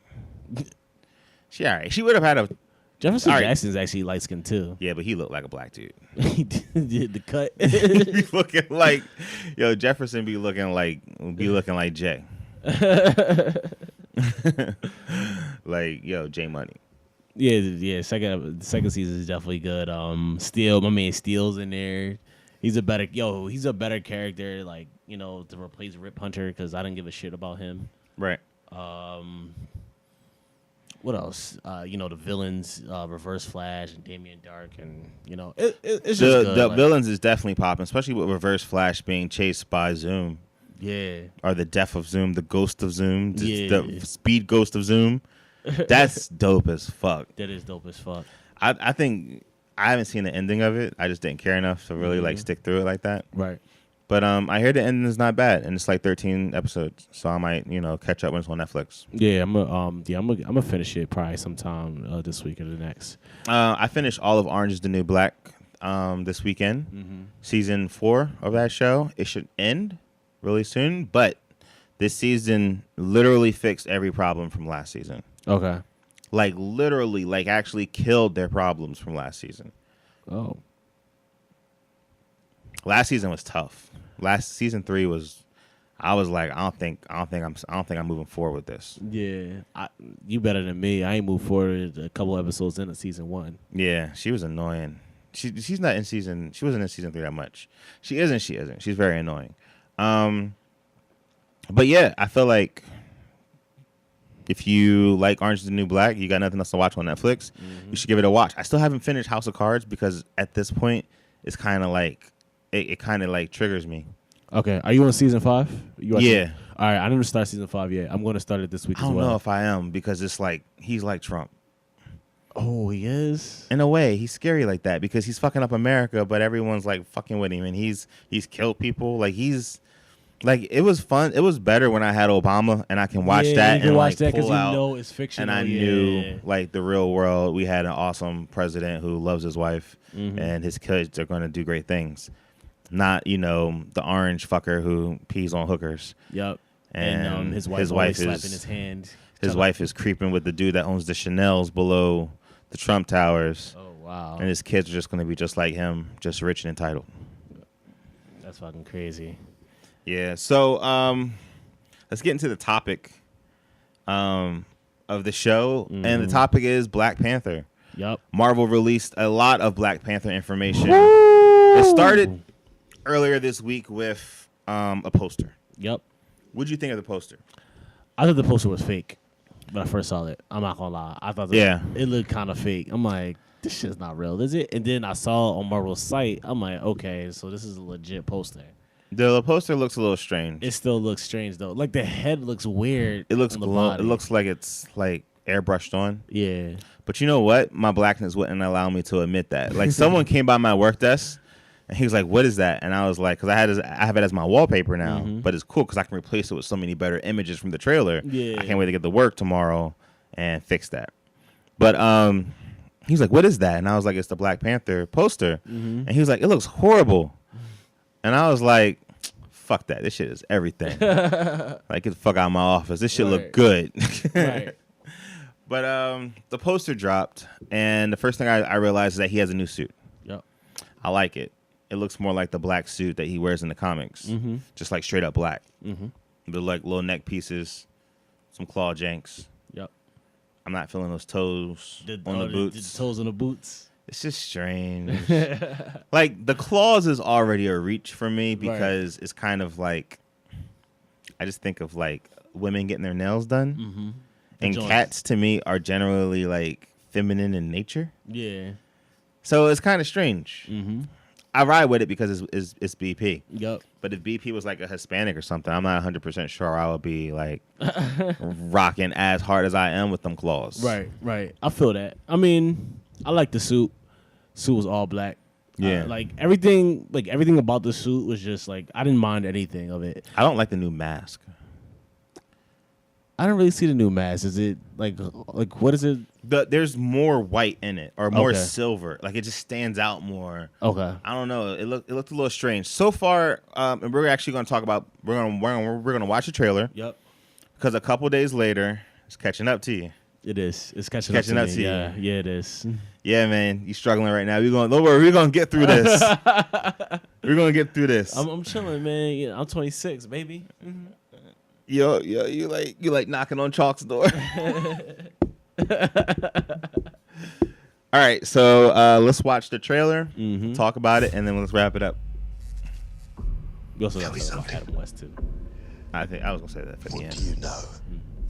She all right. She would have had a. Jefferson Jackson's actually light skinned too. Yeah, but he looked like a black dude. He did the cut. He be looking like, yo, Jefferson be looking like Jay. Like, yo, J Money. Yeah. Second season is definitely good. Steel, my man Steel's in there. He's a better character, like, you know, to replace Rip Hunter because I didn't give a shit about him. Right. What else? You know, the villains, Reverse Flash and Damien Dark, and you know, it's just good. The villains is definitely popping, especially with Reverse Flash being chased by Zoom. Yeah. Or the death of Zoom, the ghost of Zoom, the speed ghost of Zoom. That's dope as fuck. That is dope as fuck. I think I haven't seen the ending of it. I just didn't care enough to really like stick through it like that. Right. But I hear the ending is not bad, and it's like 13 episodes, so I might, you know, catch up when it's on Netflix. Yeah, I'm gonna finish it probably sometime this week or the next. I finished all of Orange Is the New Black this weekend. Season 4 of that show. It should end really soon, but this season literally fixed every problem from last season. Okay. Like literally, like actually killed their problems from last season. Oh. Last season was tough. Season 3 was. I was like, I don't think I'm moving forward with this. Yeah, you better than me. I ain't moved forward a couple episodes into season 1. Yeah, she was annoying. She's not in season. She wasn't in season 3 that much. She isn't. She's very annoying. But yeah, I feel like if you like Orange Is the New Black, you got nothing else to watch on Netflix, you should give it a watch. I still haven't finished House of Cards because at this point, it's kind of like it kind of like triggers me. Okay, are you on season 5? Yeah. All right, I didn't start season 5 yet. I'm going to start it this week as well. I don't know if I am because it's like he's like Trump. Oh, he is? In a way, he's scary like that because he's fucking up America, but everyone's like fucking with him, and he's killed people. Like he's like it was fun. It was better when I had Obama, and I can watch that and watch like that pull out. You know it's fictional. And I knew like the real world. We had an awesome president who loves his wife, and his kids are going to do great things. Not, you know, the orange fucker who pees on hookers. Yep. And his wife is slapping his hand. His wife is creeping with the dude that owns the Chanels below the Trump Towers. Oh, wow. And his kids are just going to be just like him, just rich and entitled. That's fucking crazy. Yeah. So let's get into the topic of the show. And the topic is Black Panther. Yep. Marvel released a lot of Black Panther information. It started earlier this week with a poster. Yep. What'd you think of the poster? I thought the poster was fake when I first saw it. I'm not gonna lie. I thought it looked kind of fake. I'm like, this shit's not real, is it? And then I saw on Marvel's site. I'm like, okay, so this is a legit poster. The poster looks a little strange. It still looks strange though. Like the head looks weird. It looks it looks like it's like airbrushed on. Yeah. But you know what? My blackness wouldn't allow me to admit that. Like someone came by my work desk. And he was like, "What is that?" And I was like, "Cause I have it as my wallpaper now, but it's cool because I can replace it with so many better images from the trailer. Yeah, I can't wait to get to work tomorrow and fix that." But he was like, "What is that?" And I was like, "It's the Black Panther poster." And he was like, "It looks horrible." And I was like, "Fuck that! This shit is everything. Like, get the fuck out of my office. This shit look good." Right. But the poster dropped, and the first thing I realized is that he has a new suit. Yep. I like it. It looks more like the black suit that he wears in the comics, just like straight up black. With like little neck pieces, some claw janks. Yep. I'm not feeling those toes on the boots. The toes on the boots. It's just strange. Like, the claws is already a reach for me because it's kind of like, I just think of like women getting their nails done. Mm-hmm. And cats to me are generally like feminine in nature. Yeah. So it's kind of strange. Mm-hmm. I ride with it because it's BP. Yep. But if BP was like a Hispanic or something, I'm not 100% sure I would be like rocking as hard as I am with them claws. Right. I feel that. I mean, I like the suit. Suit was all black. Yeah. Like everything about the suit was just like, I didn't mind anything of it. I don't like the new mask. I didn't really see the new mask. Is it like what is it? There's more white in it or more silver. Like it just stands out more. Okay. I don't know. It looked a little strange so far. And we're actually going to talk about we're going to watch the trailer. Yep. Because a couple days later, it's catching up to you. It is. It's catching up to you. Yeah, it is. Yeah, man, you struggling right now. Don't worry, we're gonna get through this. We're gonna get through this. I'm chilling, man. Yeah, I'm 26, baby. Mm-hmm. Yo, you like knocking on Chalk's door. All right, so let's watch the trailer, talk about it, and then let's wrap it up. We also got something Adam West too. I think I was gonna say that for the end. What do you know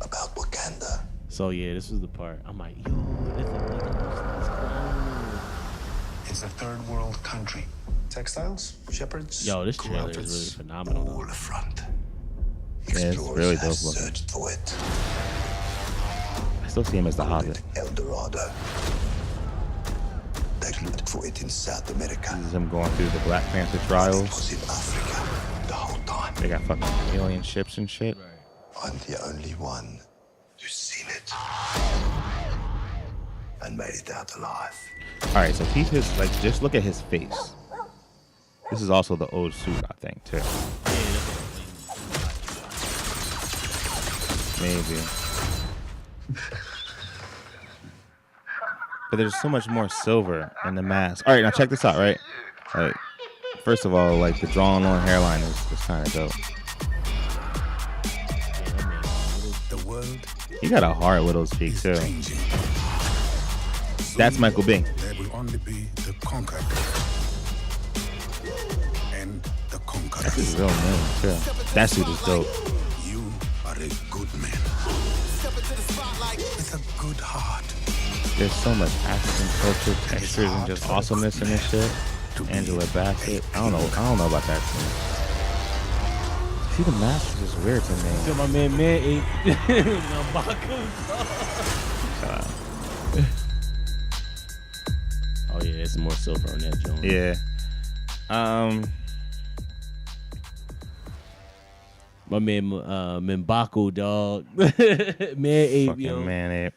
about Wakanda? So yeah, this was the part. I'm like, yo, this It's a third world country. Textiles, shepherds, yo, this trailer is really phenomenal. all front. Yeah, it's really dope looking. Searched for it. I still see him as the Hobbit. El Dorado. They looked for it in South America. This is him going through the Black Panther It trials. was in Africa the whole time. They got fucking alien ships and shit. I'm the only one who's seen it and made it out alive. All right, so keep his like. Just look at his face. This is also the old suit, I think, too. Maybe. But there's so much more silver in the mask. All right, now check this out, right? Like, first of all, like the drawn on hairline is kind of dope. The world He got a hard widow's peak too. changing. That's Michael B. There will only be the conquered and the conquerors. That's his real name too. That suit is dope. You are a good man with a good heart. There's so much African culture, textures, and just awesomeness in this shit. Angela Bassett. I don't know about that scene. See, the mask is just weird to me. Till my man ate. Oh yeah, there's more silver on that joint. Yeah. My man M'Baku, dog. Man ape, Fucking yo. man ape.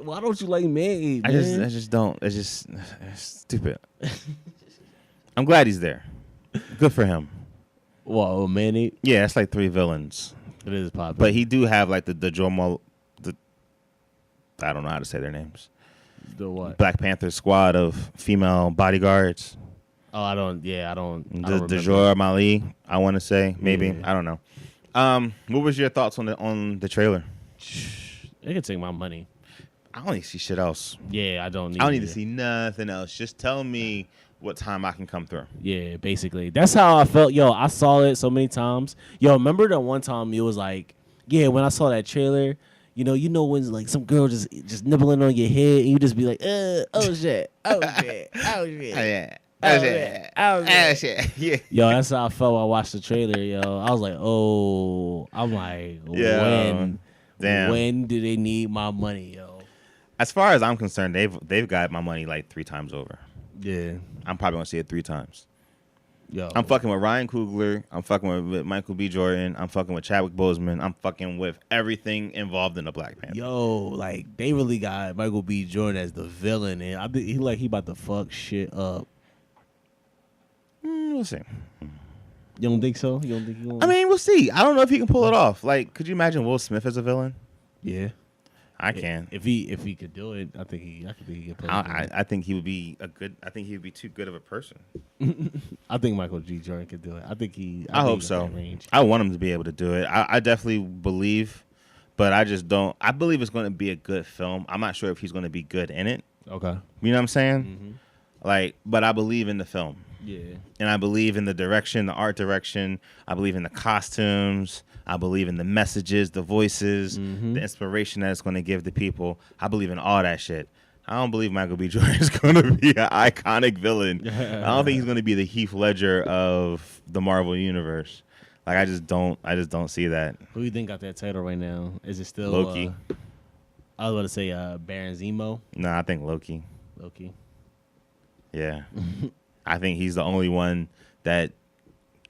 Why don't you like man ape, I man? just don't. It's stupid. I'm glad he's there. Good for him. Whoa, man ape. Yeah, it's like 3 villains. It is popular. But he do have like the Jomo, I don't know how to say their names. The what? Black Panther squad of female bodyguards. Oh, I don't The remember. Jour Mali, I want to say. Maybe. Yeah. I don't know. What was your thoughts on the trailer? They can take my money. I don't need to see shit else. Yeah, I don't need. I don't need to see nothing else. Just tell me what time I can come through. Yeah, basically. That's how I felt. Yo, I saw it so many times. Yo, remember that one time it was like, yeah, when I saw that trailer, you know when like some girl just nibbling on your head and you just be like, oh shit, oh shit, oh shit. Oh, yeah. Oh, shit. Oh, shit. Shit. Yeah. Yo, that's how I felt when I watched the trailer, yo. I was like, oh, I'm like, Yeah. Damn. when do they need my money, yo? As far as I'm concerned, they've got my money like 3 times over. Yeah. I'm probably gonna see it 3 times. Yo. I'm fucking with Ryan Coogler. I'm fucking with Michael B. Jordan. I'm fucking with Chadwick Boseman. I'm fucking with everything involved in the Black Panther. Yo, like they really got Michael B. Jordan as the villain, and I think he about to fuck shit up. We'll see. You don't think so? You don't think he won't? I mean, we'll see. I don't know if he can pull it off. Like, could you imagine Will Smith as a villain? yeah. I can. If he could do it, I think he could play. I think he would be I think he would be too good of a person. I think Michael G. Jordan could do it. I think I hope so. I want him to be able to do it. I definitely believe, but I just don't. I believe it's going to be a good film. I'm not sure if he's going to be good in it. Okay. You know what I'm saying? Mm-hmm. Like, but I believe in the film. Yeah. And I believe in the direction, the art direction. I believe in the costumes. I believe in the messages, the voices, the inspiration that it's going to give the people. I believe in all that shit. I don't believe Michael B. Jordan is going to be an iconic villain. I don't think he's going to be the Heath Ledger of the Marvel universe. Like, I just don't see that. Who do you think got that title right now? Is it still Loki? I was about to say Baron Zemo. No, I think Loki. Loki. Yeah. I think he's the only one that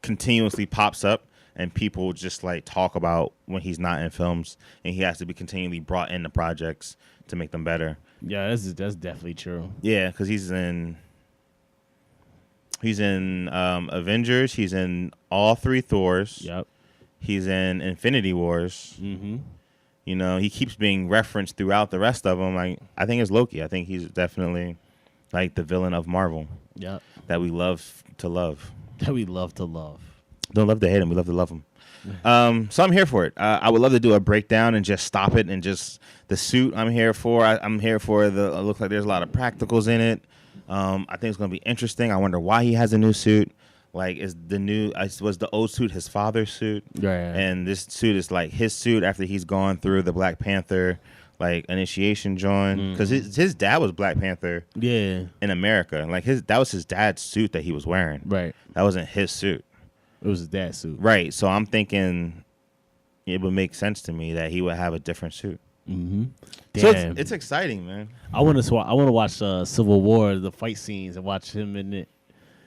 continuously pops up and people just like talk about when he's not in films, and he has to be continually brought into projects to make them better. Yeah, that's definitely true. Yeah, because he's in Avengers. He's in all 3 Thors. Yep. He's in Infinity Wars. Mm-hmm. You know, he keeps being referenced throughout the rest of them. Like, I think it's Loki. I think he's definitely like the villain of Marvel. Yep. That we love to love. That we love to love. Don't love to hate him. We love to love him. So I'm here for it. I would love to do a breakdown and just stop it and just the suit. I'm here for. I'm here for the. It looks like there's a lot of practicals in it. I think it's going to be interesting. I wonder why he has a new suit. Like, was the old suit his father's suit? Right. And this suit is like his suit after he's gone through the Black Panther like initiation joint, because his dad was Black Panther. Yeah. In America, like that was his dad's suit that he was wearing. Right. That wasn't his suit. It was his dad's suit. Right. So I'm thinking it would make sense to me that he would have a different suit. Mm-hmm. So it's exciting, man. I want to watch Civil War, the fight scenes, and watch him in it.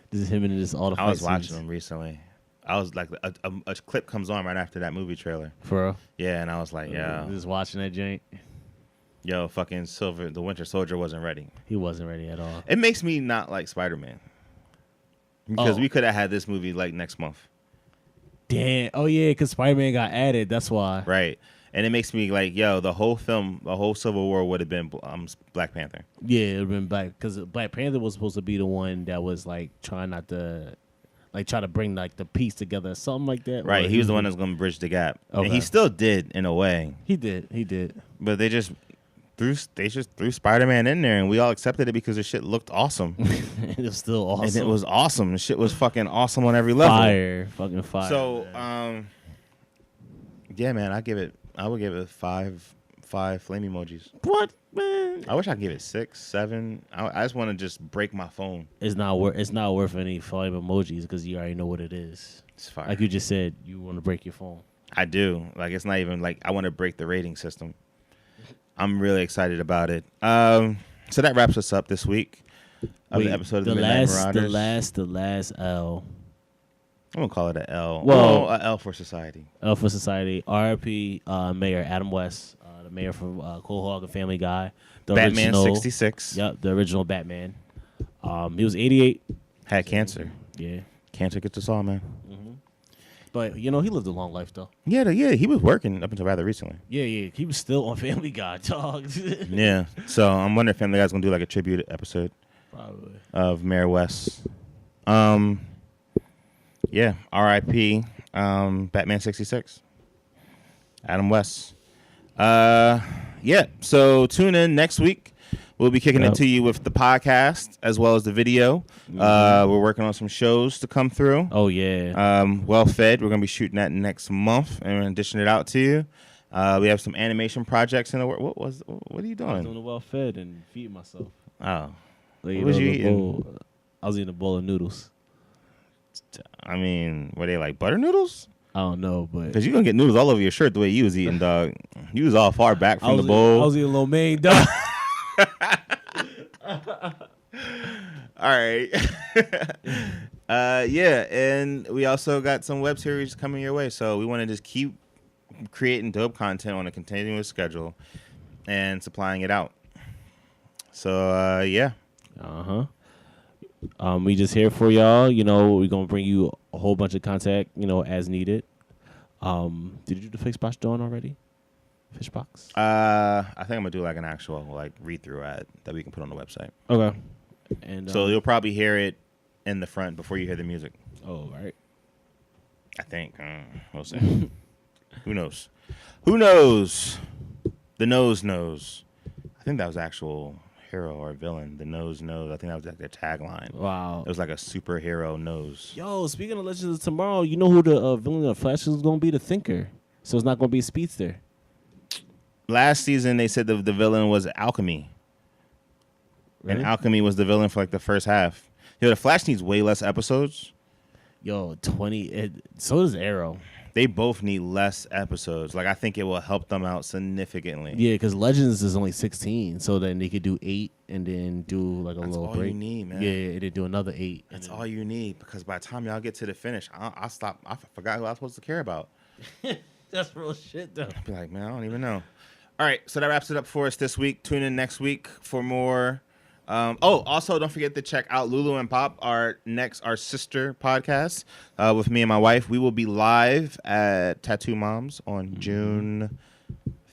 This is him in this all the fight scenes. I was watching them recently. I was like, a clip comes on right after that movie trailer. For real? Yeah, and I was like, yeah. Just watching that joint. Yo, fucking the Winter Soldier wasn't ready. He wasn't ready at all. It makes me not like Spider-Man. Because we could have had this movie like next month. Damn. Oh, yeah, because Spider-Man got added. That's why. Right. And it makes me like, yo, the whole Civil War would have been Black Panther. Yeah, it would have been Black. Because Black Panther was supposed to be the one that was like trying to bring like the piece together or something like that. Right. He was the one that's going to bridge the gap. Okay. And he still did in a way. He did. But they just threw Spider-Man in there, and we all accepted it because the shit looked awesome. It was still awesome. And it was awesome. The shit was fucking awesome on every level. Fucking fire. So, yeah, man, I would give it five flame emojis. What, man? I wish I could give it 6, 7. I just want to just break my phone. It's not worth any flame emojis because you already know what it is. It's fire. Like you just said, you want to break your phone. I do. Like, it's not even like I want to break the rating system. I'm really excited about it. So that wraps us up this week of the episode of the Midnight Marauders. The last L. I'm going to call it an L. Well, an L for society. L for society. RIP Mayor Adam West, the mayor from Cole Hog and Family Guy. The Batman original, 66. Yep, the original Batman. He was 88. Had cancer. Yeah. Cancer gets us all, man. Mm-hmm. But, he lived a long life, though. Yeah, he was working up until rather recently. Yeah. He was still on Family Guy, dog. Yeah. So I'm wondering if Family Guy's going to do like a tribute episode. Probably. Of Mayor West. Yeah, R.I.P. Batman 66. Adam West. Yeah, so tune in next week. We'll be kicking it to you with the podcast as well as the video. Mm-hmm. We're working on some shows to come through. Oh, yeah. Well Fed, we're going to be shooting that next month and dishing it out to you. We have some animation projects in the work. What are you doing? I was doing the Well Fed and feeding myself. Oh. Like, what was you eating? I was eating a bowl of noodles. I mean, were they like butter noodles? I don't know, but because you're gonna get noodles all over your shirt the way you was eating, dog. You was all far back from the bowl. I was eating lo mein, dog. All right. Yeah, and we also got some web series coming your way, so we want to just keep creating dope content on a continuous schedule and supplying it out. So yeah. We just here for y'all. We're gonna bring you a whole bunch of content, as needed. Did you do the Fish Box Dawn already? Fish Box? I think I'm gonna do like an actual read through ad that we can put on the website. Okay. And so you'll probably hear it in the front before you hear the music. Oh, right. I think. We'll see. Who knows? Who knows? The nose knows. I think that was actual hero or villain. The nose. I think that was like their tagline. Wow. It was like a superhero nose. Yo, speaking of Legends of Tomorrow, you know who the villain of Flash is going to be? The Thinker. So it's not going to be a speedster. Last season, they said the villain was Alchemy. Really? And Alchemy was the villain for like the first half. Yo, the Flash needs way less episodes. Yo, 20. So does Arrow. They both need less episodes. Like, I think it will help them out significantly. Yeah, because Legends is only 16, so then they could do 8 and then do like a little break. That's all you need, man. Yeah, and then do another 8. That's all you need, because by the time y'all get to the finish, I'll stop. I forgot who I was supposed to care about. That's real shit, though. I'll be like, man, I don't even know. All right, so that wraps it up for us this week. Tune in next week for more. Also, don't forget to check out Lulu and Pop, our sister podcast with me and my wife. We will be live at Tattoo Moms on June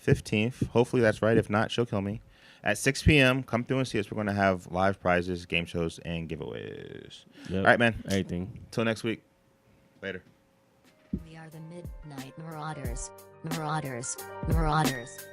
15th. Hopefully that's right. If not, she'll kill me. At 6 p.m., come through and see us. We're going to have live prizes, game shows, and giveaways. Yep. All right, man. Everything. Till next week. Later. We are the Midnight Marauders. Marauders. Marauders.